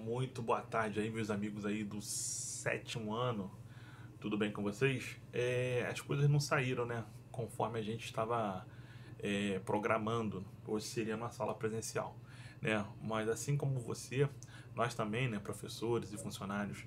Muito boa tarde aí, meus amigos aí do sétimo ano. Tudo bem com vocês? As coisas não saíram, né? Conforme a gente estava programando. Hoje seria uma sala presencial, né? Mas assim como você, nós também, né, professores e funcionários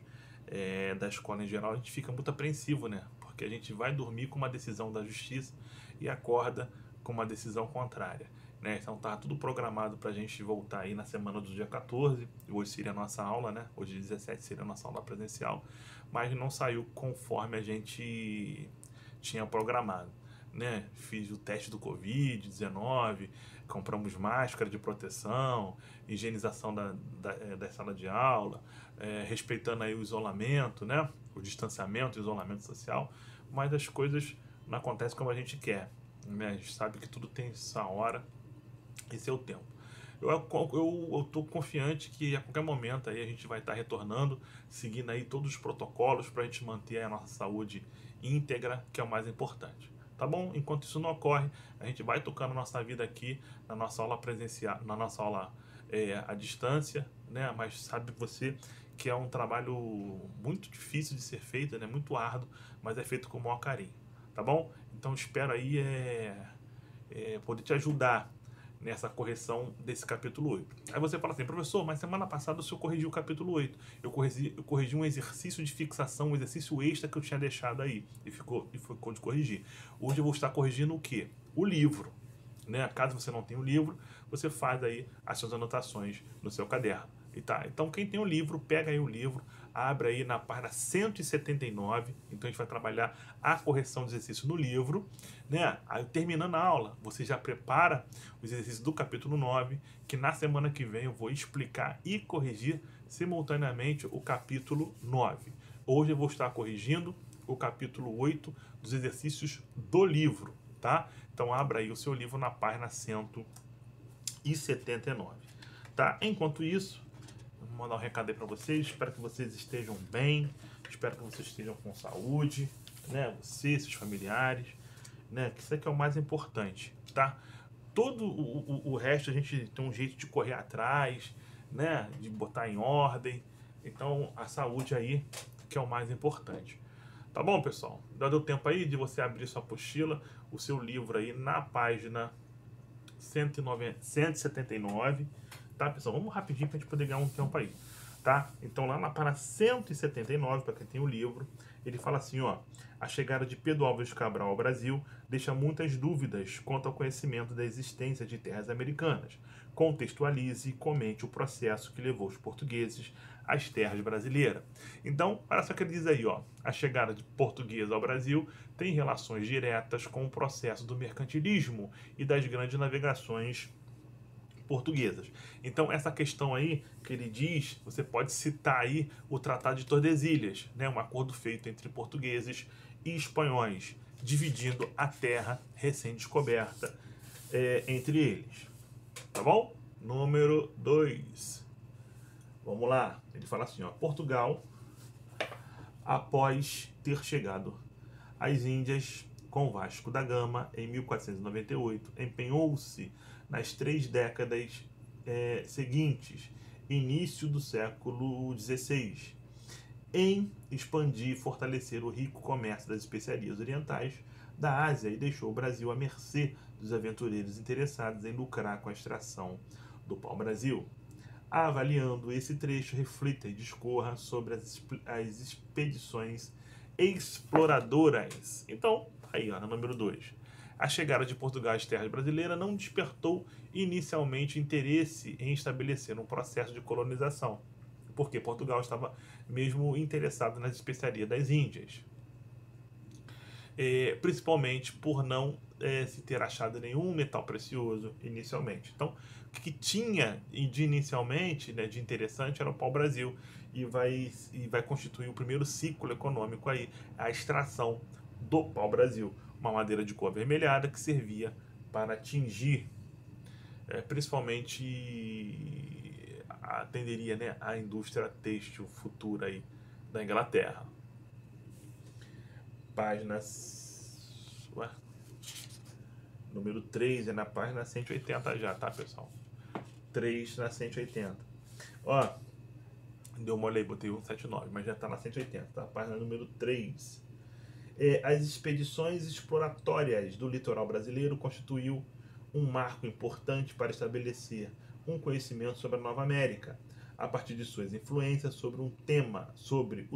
da escola em geral, a gente fica muito apreensivo, né? Porque a gente vai dormir com uma decisão da justiça e acorda com uma decisão contrária. Né? Então tá tudo programado para a gente voltar aí na semana do dia 14. Hoje seria a nossa aula, né? Hoje 17 seria a nossa aula presencial, mas não saiu conforme a gente tinha programado. Né? Fiz o teste do Covid-19, compramos máscara de proteção, higienização da sala de aula, respeitando aí o isolamento, né? O distanciamento, o isolamento social, mas as coisas não acontecem como a gente quer. Né? A gente sabe que tudo tem essa hora e seu tempo. Eu estou confiante que a qualquer momento aí a gente vai estar retornando, seguindo aí todos os protocolos para a gente manter a nossa saúde íntegra, que é o mais importante. Tá bom? Enquanto isso não ocorre, a gente vai tocando nossa vida aqui na nossa aula presencial, na nossa aula à distância, né? Mas sabe você que é um trabalho muito difícil de ser feito, né? Muito árduo, mas é feito com o maior carinho, tá bom? Então espero aí poder te ajudar nessa correção desse capítulo 8. Aí você fala assim, professor, mas semana passada o senhor corrigiu o capítulo 8. Eu corrigi um exercício de fixação, um exercício extra que eu tinha deixado aí. Ficou de corrigir. Hoje eu vou estar corrigindo o quê? O livro. Né? Caso você não tenha o livro, você faz aí as suas anotações no seu caderno. E tá, então quem tem o livro, pega aí o livro, abre aí na página 179. Então a gente vai trabalhar a correção de exercício no livro, né? Aí terminando a aula, você já prepara os exercícios do capítulo 9, que na semana que vem eu vou explicar e corrigir simultaneamente o capítulo 9. Hoje eu vou estar corrigindo o capítulo 8 dos exercícios do livro, tá? Então abra aí o seu livro na página 179, tá? Enquanto isso, vou mandar um recado aí para vocês. Espero que vocês estejam bem, espero que vocês estejam com saúde, né? Você, seus familiares, né? Que isso aqui é o mais importante, tá? Todo o resto a gente tem um jeito de correr atrás, né? De botar em ordem. Então a saúde aí que é o mais importante. Tá bom, pessoal? Já deu tempo aí de você abrir sua apostila, o seu livro aí na página 179, tá, pessoal? Vamos rapidinho pra gente poder ganhar um tempo aí, tá? Então lá na página 179, para quem tem o livro, ele fala assim, ó: a chegada de Pedro Álvares Cabral ao Brasil deixa muitas dúvidas quanto ao conhecimento da existência de terras americanas. Contextualize e comente o processo que levou os portugueses às terras brasileiras. Então, olha só o que ele diz aí, ó: a chegada de portugueses ao Brasil tem relações diretas com o processo do mercantilismo e das grandes navegações portuguesas. Então, essa questão aí que ele diz, você pode citar aí o Tratado de Tordesilhas, né, um acordo feito entre portugueses e espanhóis, dividindo a terra recém-descoberta entre eles. Tá bom? Número 2. Vamos lá. Ele fala assim, ó: Portugal, após ter chegado às Índias com Vasco da Gama em 1498, empenhou-se nas 3 décadas seguintes, início do século XVI, em expandir e fortalecer o rico comércio das especiarias orientais da Ásia e deixou o Brasil à mercê dos aventureiros interessados em lucrar com a extração do pau-brasil. Avaliando esse trecho, reflita e discorra sobre as expedições exploradoras. Então, aí, ó, no número 2. A chegada de Portugal às terras brasileiras não despertou inicialmente interesse em estabelecer um processo de colonização, porque Portugal estava mesmo interessado nas especiarias das Índias, principalmente por não se ter achado nenhum metal precioso inicialmente. Então, o que tinha de inicialmente, né, de interessante, era o pau-brasil, e vai constituir o primeiro ciclo econômico aí, a extração do pau-brasil, uma madeira de cor avermelhada que servia para atingir, principalmente atenderia, né, a indústria têxtil futura aí da Inglaterra. Páginas. Ué? Número 3 é na página 180 já, tá, pessoal? 3 na 180. Ó, Deu mole aí, botei 179, mas já está na 180, tá? Página número 3. As expedições exploratórias do litoral brasileiro constituiu um marco importante para estabelecer um conhecimento sobre a Nova América, a partir de suas influências sobre o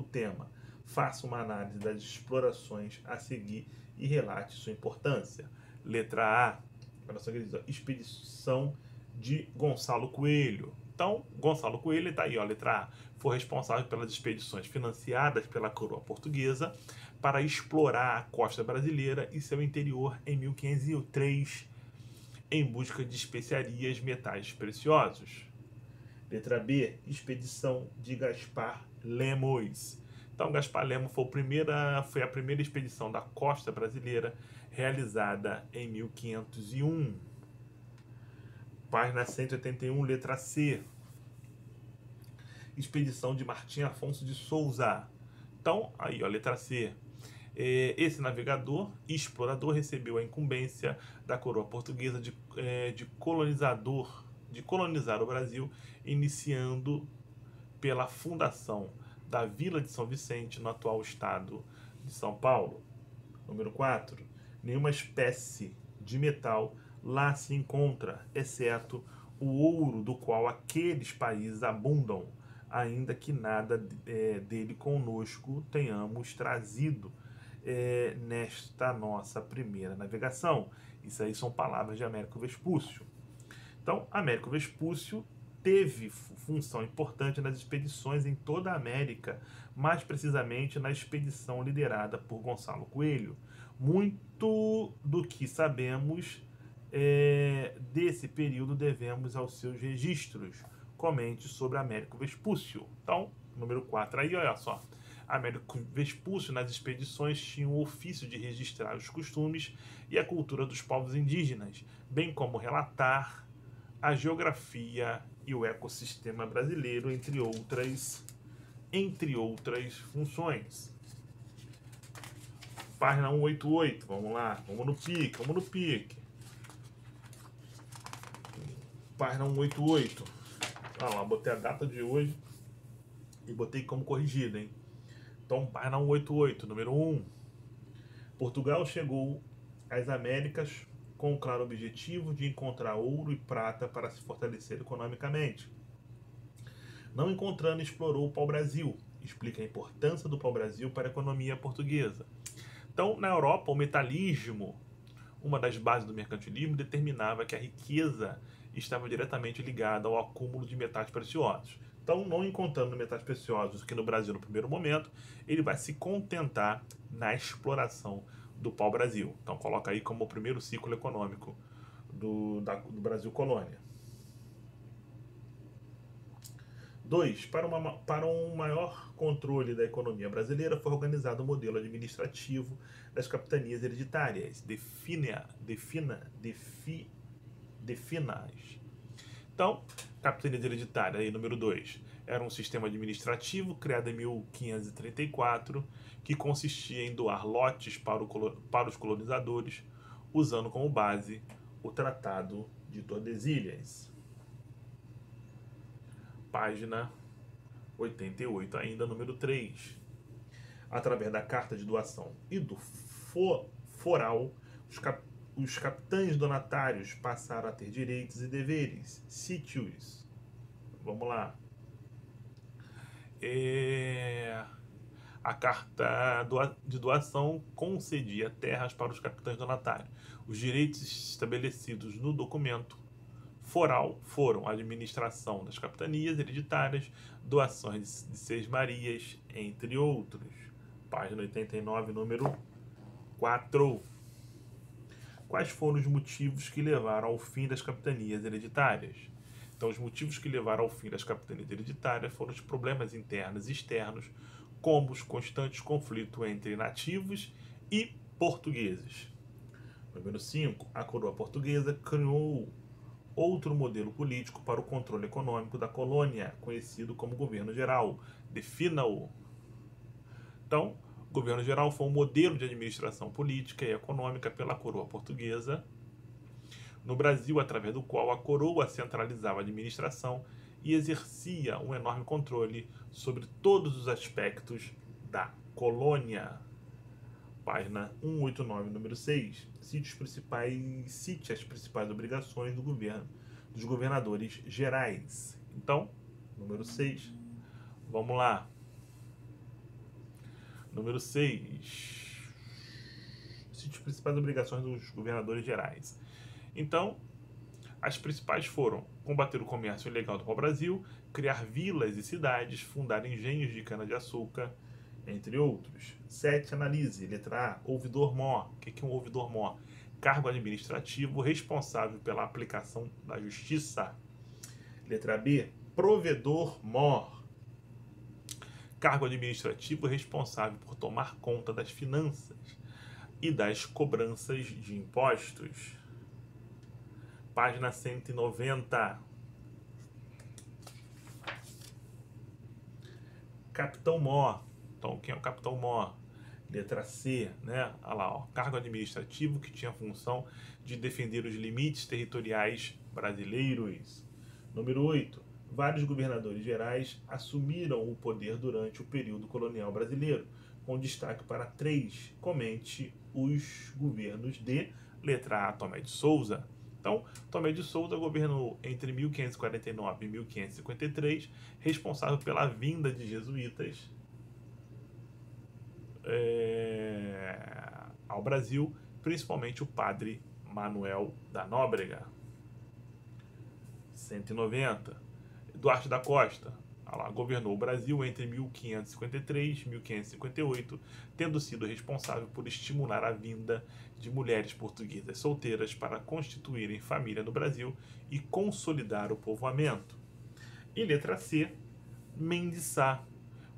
tema. Faça uma análise das explorações a seguir e relate sua importância. Letra A, olha só que diz, expedição de Gonçalo Coelho. Então, Gonçalo Coelho está aí, ó, letra A, foi responsável pelas expedições financiadas pela coroa portuguesa para explorar a costa brasileira e seu interior em 1503, em busca de especiarias, metais preciosos. Letra B, expedição de Gaspar Lemos. Então, Gaspar Lemos foi a primeira expedição da costa brasileira realizada em 1501. Página 181, letra C. Expedição de Martim Afonso de Souza. Então, aí, ó, letra C. Esse navegador e explorador recebeu a incumbência da coroa portuguesa de colonizar o Brasil, iniciando pela fundação da Vila de São Vicente, no atual estado de São Paulo. Número 4. Nenhuma espécie de metal lá se encontra, exceto o ouro do qual aqueles países abundam, ainda que nada dele conosco tenhamos trazido nesta nossa primeira navegação. Isso aí são palavras de Américo Vespúcio. Então, Américo Vespúcio teve função importante nas expedições em toda a América, mais precisamente na expedição liderada por Gonçalo Coelho. Muito do que sabemos desse período devemos aos seus registros. Comente sobre Américo Vespúcio. Então, número 4 aí, olha só. Américo Vespúcio, nas expedições, tinha o ofício de registrar os costumes e a cultura dos povos indígenas, bem como relatar a geografia e o ecossistema brasileiro, entre outras funções. Página 188, vamos lá, vamos no pique. Página 188. Ah lá, botei a data de hoje e botei como corrigida, hein? Então, página 188, número 1. Portugal chegou às Américas com o claro objetivo de encontrar ouro e prata para se fortalecer economicamente. Não encontrando, explorou o pau-brasil. Explica a importância do pau-brasil para a economia portuguesa. Então, na Europa, o metalismo, uma das bases do mercantilismo, determinava que a riqueza estava diretamente ligada ao acúmulo de metais preciosos. Então, não encontrando metais preciosos aqui no Brasil no primeiro momento, ele vai se contentar na exploração do pau-brasil. Então, coloca aí como o primeiro ciclo econômico do Brasil colônia. 2. Para um maior controle da economia brasileira, foi organizado o modelo administrativo das capitanias hereditárias, definas. Então, capitanias hereditárias, aí, número 2, era um sistema administrativo criado em 1534, que consistia em doar lotes para os colonizadores, usando como base o Tratado de Tordesilhas. Página 88, ainda número 3. Através da carta de doação e do foral, os capitães donatários passaram a ter direitos e deveres, sítios. Vamos lá. A carta de doação concedia terras para os capitães donatários. Os direitos estabelecidos no documento foral foram a administração das capitanias hereditárias, doações de sesmarias, entre outros. Página 89, número 4. Quais foram os motivos que levaram ao fim das capitanias hereditárias? Então, os motivos que levaram ao fim das capitanias hereditárias foram os problemas internos e externos, como os constantes conflitos entre nativos e portugueses. Número 5. A coroa portuguesa criou outro modelo político para o controle econômico da colônia, conhecido como governo geral. Defina-o. Então, o governo geral foi um modelo de administração política e econômica pela coroa portuguesa no Brasil, através do qual a coroa centralizava a administração e exercia um enorme controle sobre todos os aspectos da colônia. Página 189, número 6. Cite as principais obrigações do governo, dos governadores gerais. Então, número 6. Vamos lá. Número 6. Cite as principais obrigações dos governadores gerais. Então, as principais foram combater o comércio ilegal do pau-brasil, criar vilas e cidades, fundar engenhos de cana-de-açúcar, entre outros. 7. Analise. Letra A. Ouvidor-mor. O que é um ouvidor-mor? Cargo administrativo responsável pela aplicação da justiça. Letra B. Provedor-mor. Cargo administrativo responsável por tomar conta das finanças e das cobranças de impostos. Página 190. Capitão-mor. Então, quem é o capitão-mor? Letra C, né? Olha lá, ó. Cargo administrativo que tinha a função de defender os limites territoriais brasileiros. Número 8. Vários governadores gerais assumiram o poder durante o período colonial brasileiro, com destaque para 3. Comente os governos de letra A, Tomé de Souza. Então, Tomé de Souza governou entre 1549 e 1553, responsável pela vinda de jesuítas ao Brasil, principalmente o padre Manuel da Nóbrega. 190. Duarte da Costa governou o Brasil entre 1553 e 1558, tendo sido responsável por estimular a vinda de mulheres portuguesas solteiras para constituírem família no Brasil e consolidar o povoamento. E letra C, Mendes Sá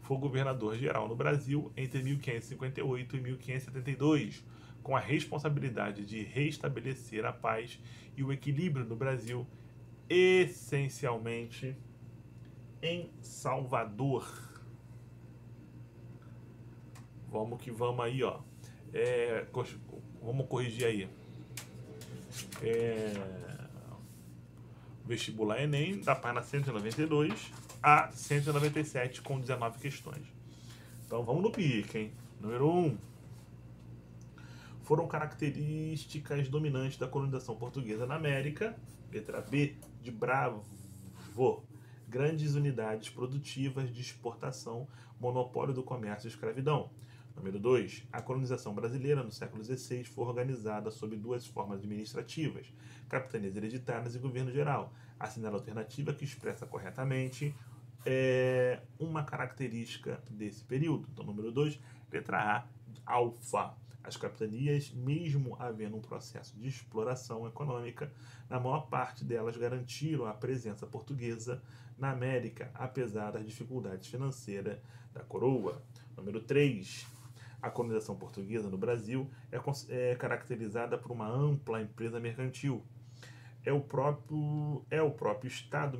foi governador geral no Brasil entre 1558 e 1572, com a responsabilidade de restabelecer a paz e o equilíbrio no Brasil, essencialmente em Salvador. Vamos que vamos aí, ó. Vamos corrigir aí. Vestibular Enem, da página 192 a 197, com 19 questões. Então vamos no pique, hein? Número 1. Foram características dominantes da colonização portuguesa na América. Letra B, de Bravo. Grandes unidades produtivas de exportação, monopólio do comércio e escravidão. Número 2. A colonização brasileira no século XVI foi organizada sob 2 formas administrativas, capitanias hereditárias e governo geral. Assinala a alternativa que expressa corretamente uma característica desse período. Então, número 2, letra A, alfa. As capitanias, mesmo havendo um processo de exploração econômica, na maior parte delas garantiram a presença portuguesa na América, apesar das dificuldades financeiras da coroa. Número 3. A colonização portuguesa no Brasil é caracterizada por uma ampla empresa mercantil. É o próprio Estado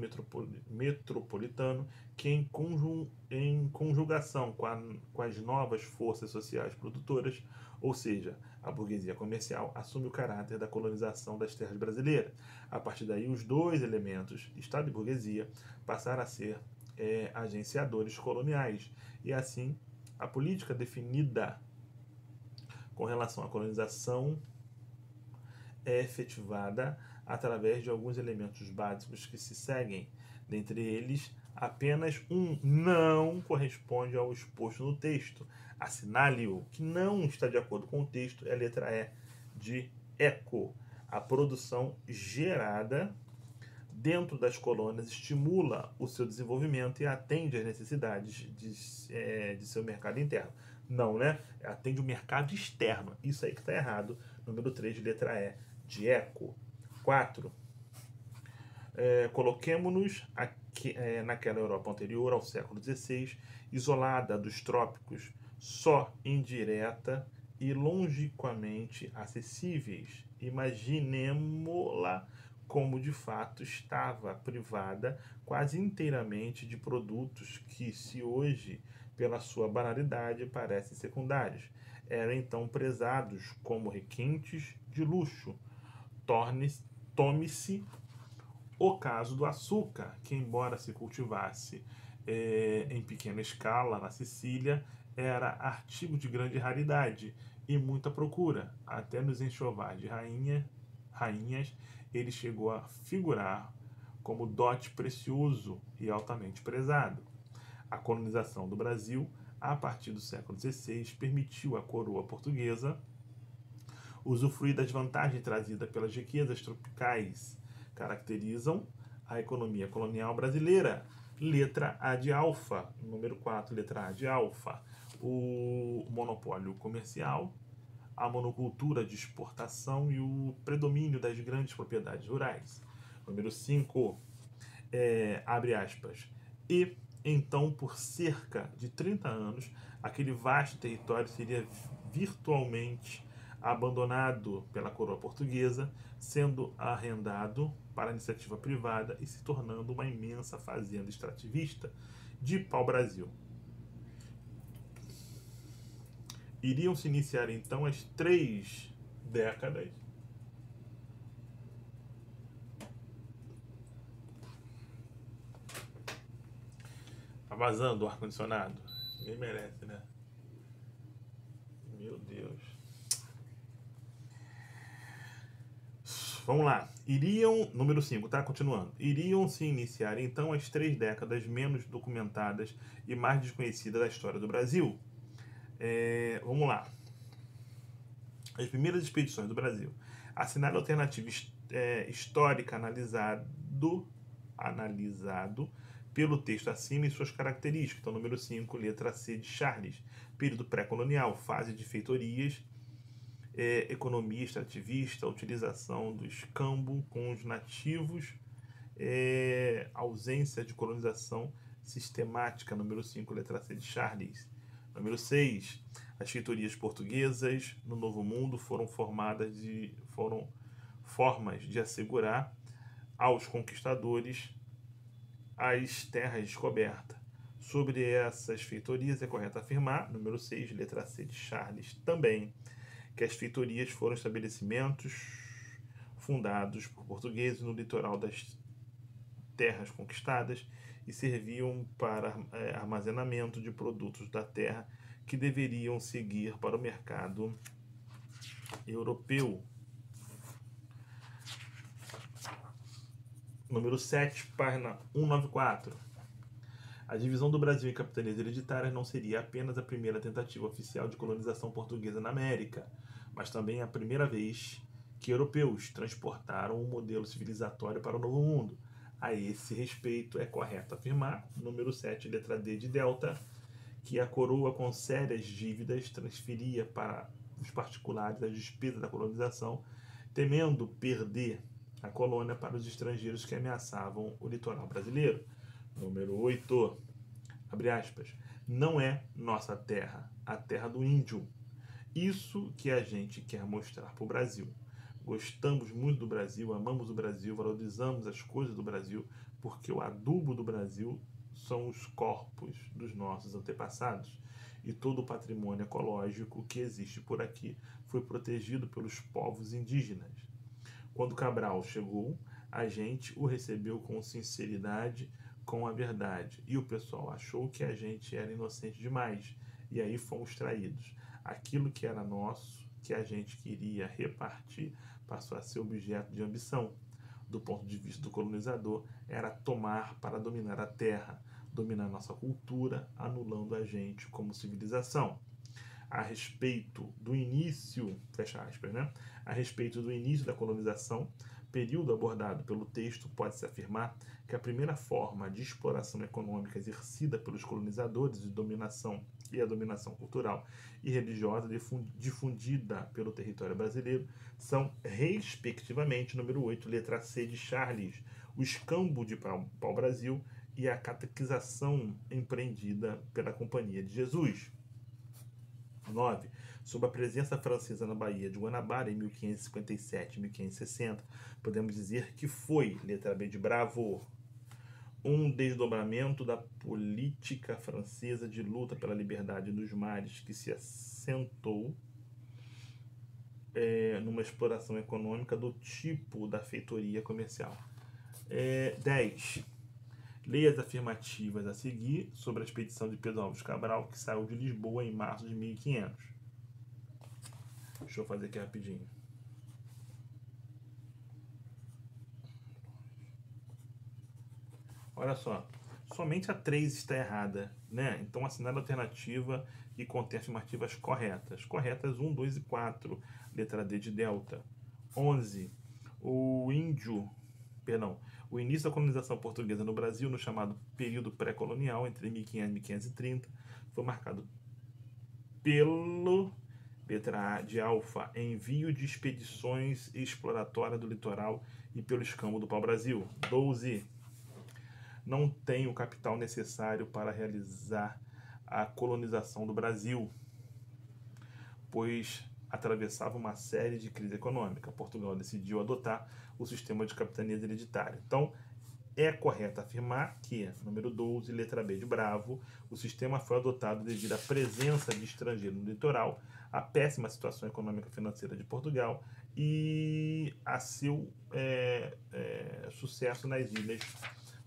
metropolitano que, em conjugação com as novas forças sociais produtoras, ou seja, a burguesia comercial, assume o caráter da colonização das terras brasileiras. A partir daí, os dois elementos, Estado e burguesia, passaram a ser agenciadores coloniais. E assim, a política definida com relação à colonização é efetivada através de alguns elementos básicos que se seguem. Dentre eles, apenas um não corresponde ao exposto no texto. Assinale-o. Que não está de acordo com o texto é a letra E, de eco. A produção gerada dentro das colônias estimula o seu desenvolvimento e atende às necessidades de seu mercado interno. Não, né? Atende o mercado externo. Isso aí que está errado. Número 3, letra E, de eco. 4. Coloquemo-nos naquela Europa anterior ao século XVI, isolada dos trópicos, só indireta e longínquamente acessíveis. Imaginemo-la como de fato estava privada quase inteiramente de produtos que, se hoje, pela sua banalidade, parecem secundários, eram então prezados como requintes de luxo. Tome-se o caso do açúcar, que embora se cultivasse em pequena escala na Sicília, era artigo de grande raridade e muita procura. Até nos enxovais de rainhas, ele chegou a figurar como dote precioso e altamente prezado. A colonização do Brasil, a partir do século XVI, permitiu à coroa portuguesa usufruir das vantagens trazidas pelas riquezas tropicais, caracterizam a economia colonial brasileira. Letra A de alfa, número 4, letra A de alfa. O monopólio comercial, a monocultura de exportação e o predomínio das grandes propriedades rurais. Número 5, abre aspas. E então, por cerca de 30 anos, aquele vasto território seria virtualmente abandonado pela coroa portuguesa, sendo arrendado para a iniciativa privada e se tornando uma imensa fazenda extrativista de pau-brasil. Iriam se iniciar então as 3 décadas Tá vazando o ar-condicionado. Ninguém merece, né? Meu Deus. Vamos lá. Número 5, tá? Continuando. Iriam se iniciar então as 3 décadas menos documentadas e mais desconhecidas da história do Brasil. Vamos lá. As primeiras expedições do Brasil. A cenário alternativo histórica analisado pelo texto acima e suas características. Então, número 5, letra C de Charles. Período pré-colonial, fase de feitorias, economia extrativista, utilização do escambo com os nativos, ausência de colonização sistemática, número 5, letra C de Charles. Número 6, as feitorias portuguesas no Novo Mundo foram formas de assegurar aos conquistadores as terras descobertas. Sobre essas feitorias é correto afirmar, número 6, letra C de Charles também, que as feitorias foram estabelecimentos fundados por portugueses no litoral das terras conquistadas e serviam para armazenamento de produtos da terra que deveriam seguir para o mercado europeu. Número 7, página 194. A divisão do Brasil em capitanias hereditárias não seria apenas a primeira tentativa oficial de colonização portuguesa na América, mas também a primeira vez que europeus transportaram um modelo civilizatório para o Novo Mundo. A esse respeito, é correto afirmar, número 7, letra D de Delta, que a coroa com sérias dívidas transferia para os particulares as despesas da colonização, temendo perder a colônia para os estrangeiros que ameaçavam o litoral brasileiro. Número 8, abre aspas, não é nossa terra, a terra do índio. Isso que a gente quer mostrar para o Brasil. Gostamos muito do Brasil, amamos o Brasil, valorizamos as coisas do Brasil, porque o adubo do Brasil são os corpos dos nossos antepassados. E todo o patrimônio ecológico que existe por aqui foi protegido pelos povos indígenas. Quando Cabral chegou, a gente o recebeu com sinceridade, com a verdade. E o pessoal achou que a gente era inocente demais. E aí fomos traídos. Aquilo que era nosso, que a gente queria repartir, passou a ser objeto de ambição. Do ponto de vista do colonizador, era tomar para dominar a terra, dominar nossa cultura, anulando a gente como civilização. A respeito do início, fecha aspas, né? A respeito do início da colonização, período abordado pelo texto, pode-se afirmar que a primeira forma de exploração econômica exercida pelos colonizadores e a dominação cultural e religiosa difundida pelo território brasileiro são, respectivamente, número 8, letra C de Charles, o escambo de pau-brasil e a catequização empreendida pela Companhia de Jesus. 9. Sob a presença francesa na Baía de Guanabara em 1557 e 1560, podemos dizer que foi, letra B de Bravo, um desdobramento da política francesa de luta pela liberdade nos mares que se assentou numa exploração econômica do tipo da feitoria comercial. 10. Leia as afirmativas a seguir sobre a expedição de Pedro Álvares Cabral, que saiu de Lisboa em março de 1500. Deixa eu fazer aqui rapidinho. Olha só, somente a 3 está errada, né? Então assinale a alternativa que contém afirmativas corretas. Corretas 1, 2 e 4, letra D de delta. 11. O início da colonização portuguesa no Brasil, no chamado período pré-colonial, entre 1500 e 1530, foi marcado pelo, letra A de alfa, envio de expedições exploratórias do litoral e pelo escambo do pau-brasil. 12. Não tem o capital necessário para realizar a colonização do Brasil, pois atravessava uma série de crises econômicas. Portugal decidiu adotar o sistema de capitanias hereditárias. Então, é correto afirmar que, número 12, letra B de Bravo, o sistema foi adotado devido à presença de estrangeiros no litoral, à péssima situação econômica e financeira de Portugal e a seu sucesso nas ilhas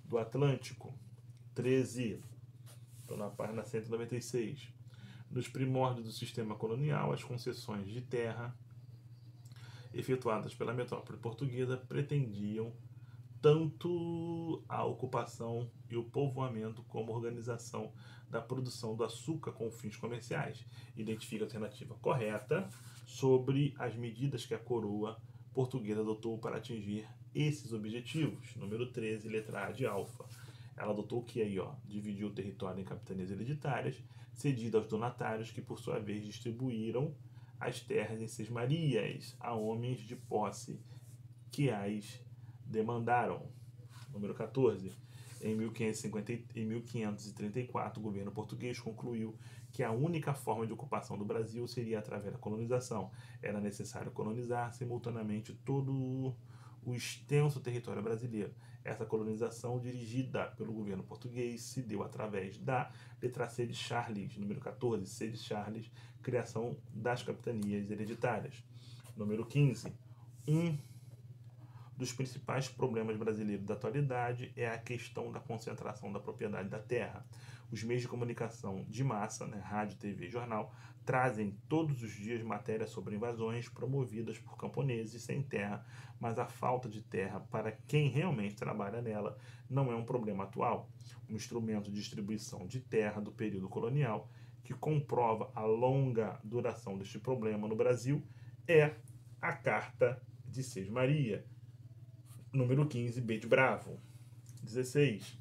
do Atlântico. 13. Estou na página 196. Nos primórdios do sistema colonial, as concessões de terra efetuadas pela metrópole portuguesa pretendiam tanto a ocupação e o povoamento como a organização da produção do açúcar com fins comerciais. Identifica a alternativa correta sobre as medidas que a coroa portuguesa adotou para atingir esses objetivos. Número 13, letra A de alfa. Ela adotou o que aí, ó? Dividiu o território em capitanias hereditárias, cedidas aos donatários, que por sua vez distribuíram as terras em sesmarias a homens de posse que as demandaram. Número 14. Em 1534, o governo português concluiu que a única forma de ocupação do Brasil seria através da colonização. Era necessário colonizar simultaneamente todo o extenso território brasileiro. Essa colonização, dirigida pelo governo português, se deu através da letra C de Charles, número 14, C de Charles, criação das capitanias hereditárias. Número 15. Dos principais problemas brasileiros da atualidade é a questão da concentração da propriedade da terra. Os meios de comunicação de massa, né, rádio, TV e jornal, trazem todos os dias matérias sobre invasões promovidas por camponeses sem terra, mas a falta de terra para quem realmente trabalha nela não é um problema atual. Um instrumento de distribuição de terra do período colonial que comprova a longa duração deste problema no Brasil é a Carta de Sesmaria. Número 15, B de Bravo. 16.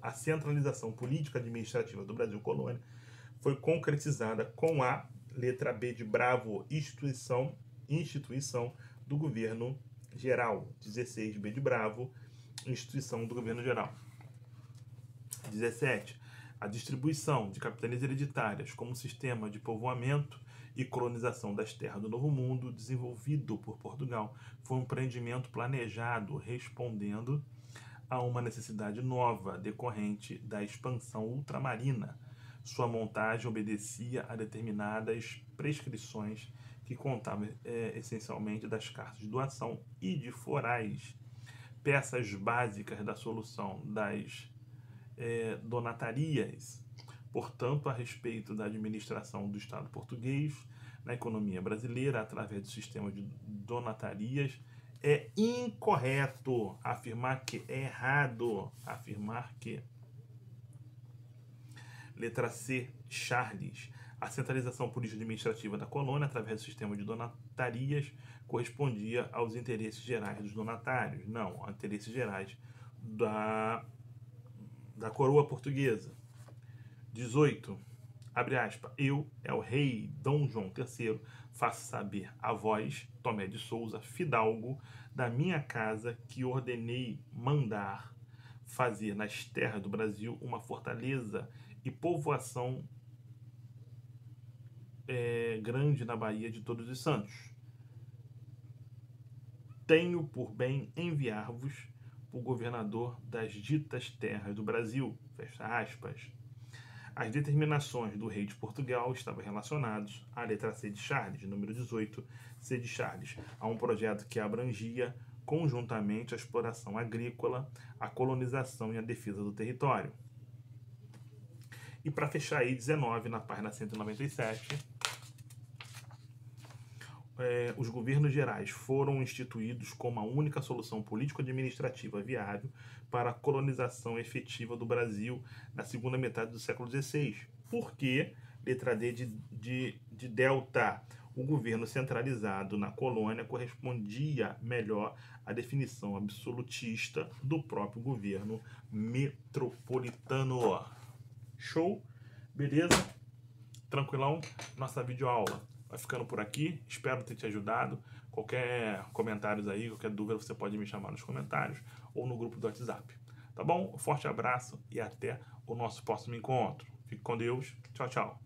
A centralização política administrativa do Brasil colônia foi concretizada com a letra B de Bravo, instituição do governo geral. 16, B de Bravo, instituição do governo geral. 17. A distribuição de capitanias hereditárias como sistema de povoamento e colonização das terras do Novo Mundo, desenvolvido por Portugal, foi um empreendimento planejado respondendo a uma necessidade nova decorrente da expansão ultramarina. Sua montagem obedecia a determinadas prescrições que contavam essencialmente das cartas de doação e de forais, peças básicas da solução das donatarias. Portanto, a respeito da administração do Estado português na economia brasileira, através do sistema de donatarias, é incorreto afirmar que, é errado afirmar que. Letra C, Charles. A centralização político-administrativa da colônia, através do sistema de donatarias, correspondia aos interesses gerais dos donatários. Não, aos interesses gerais da coroa portuguesa. 18. Abre aspas. Eu, é o rei Dom João III, faço saber a vós, Tomé de Souza, fidalgo, da minha casa, que ordenei mandar fazer nas terras do Brasil uma fortaleza e povoação grande na Baía de Todos os Santos. Tenho por bem enviar-vos o governador das ditas terras do Brasil. Fecha aspas. As determinações do rei de Portugal estavam relacionadas à letra C de Charles, número 18, C de Charles, a um projeto que abrangia conjuntamente a exploração agrícola, a colonização e a defesa do território. E para fechar aí, 19, na página 197, os governos gerais foram instituídos como a única solução político-administrativa viável para a colonização efetiva do Brasil na segunda metade do século XVI. Porque, letra D de delta, o governo centralizado na colônia correspondia melhor à definição absolutista do próprio governo metropolitano. Show? Beleza? Tranquilão? Nossa videoaula vai ficando por aqui. Espero ter te ajudado. Qualquer comentário aí, qualquer dúvida, você pode me chamar nos comentários ou no grupo do WhatsApp. Tá bom? Um forte abraço e até o nosso próximo encontro. Fique com Deus. Tchau, tchau.